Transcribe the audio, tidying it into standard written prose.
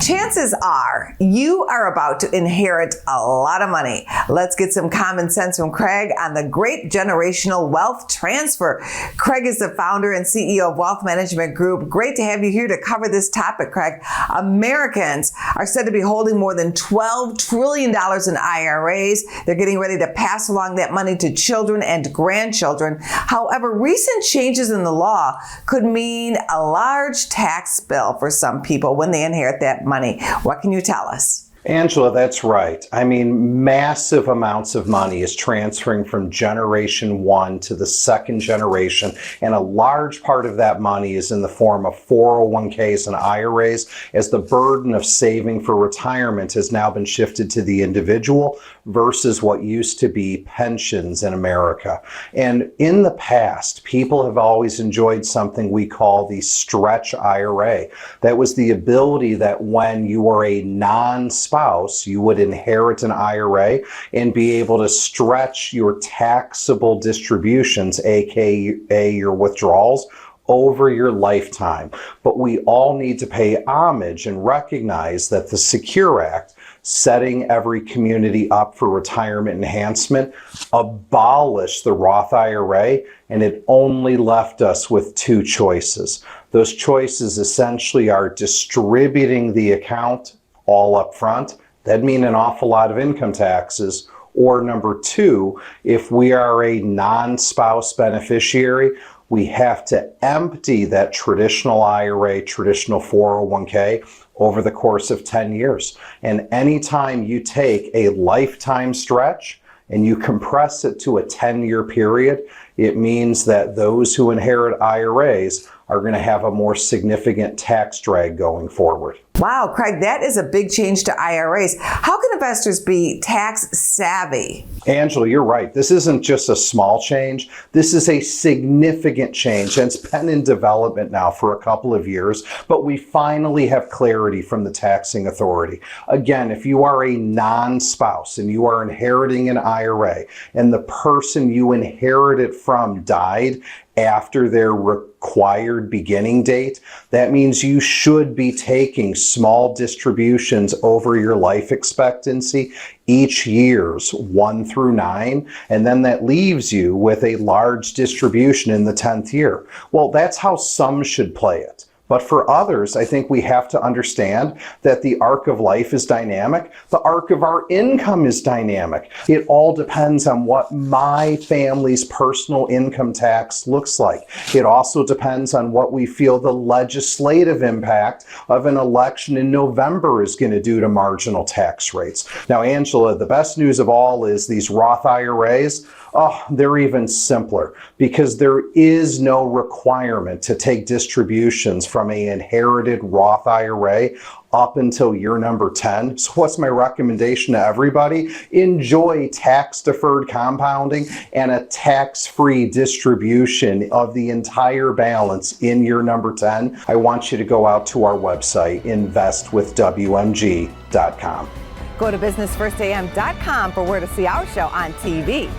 Chances are you are about to inherit a lot of money. Let's get some common sense from Craig on the great generational wealth transfer. Craig is the founder and CEO of Wealth Management Group. Great to have you here to cover this topic, Craig. Americans are said to be holding more than $12 trillion in IRAs. They're getting ready to pass along that money to children and grandchildren. However, recent changes in the law could mean a large tax bill for some people when they inherit that money. What can you tell us? Angela, that's right. I mean, massive amounts of money is transferring from generation one to the second generation, and a large part of that money is in the form of 401ks and IRAs, as the burden of saving for retirement has now been shifted to the individual versus what used to be pensions in America. And in the past, people have always enjoyed something we call the stretch IRA. That was the ability that when you were a non-spouse, you would inherit an IRA and be able to stretch your taxable distributions, aka your withdrawals, over your lifetime. But we all need to pay homage and recognize that the Secure Act, setting every community up for retirement enhancement, abolished the Roth IRA, and it only left us with two choices. Those choices essentially are distributing the account all up front. That'd mean an awful lot of income taxes. Or number two, if we are a non-spouse beneficiary, we have to empty that traditional IRA, traditional 401k over the course of 10 years. And anytime you take a lifetime stretch and you compress it to a 10-year period, it means that those who inherit IRAs are going to have a more significant tax drag going forward. Wow, Craig, that is a big change to IRAs. How can investors be tax savvy? Angela, you're right. This isn't just a small change. This is a significant change, and it's been in development now for a couple of years, but we finally have clarity from the taxing authority. Again, if you are a non-spouse and you are inheriting an IRA and the person you inherited from died after their required beginning date, that means you should be taking small distributions over your life expectancy each year's 1 through 9, and then that leaves you with a large distribution in the 10th year. Well, that's how some should play it. But for others, I think we have to understand that the arc of life is dynamic. The arc of our income is dynamic. It all depends on what my family's personal income tax looks like. It also depends on what we feel the legislative impact of an election in November is going to do to marginal tax rates. Now, Angela, the best news of all is these Roth IRAs, they're even simpler because there is no requirement to take distributions from an inherited Roth IRA up until year number 10. So what's my recommendation to everybody? Enjoy tax-deferred compounding and a tax-free distribution of the entire balance in year number 10. I want you to go out to our website, investwithwmg.com. Go to businessfirstam.com for where to see our show on TV.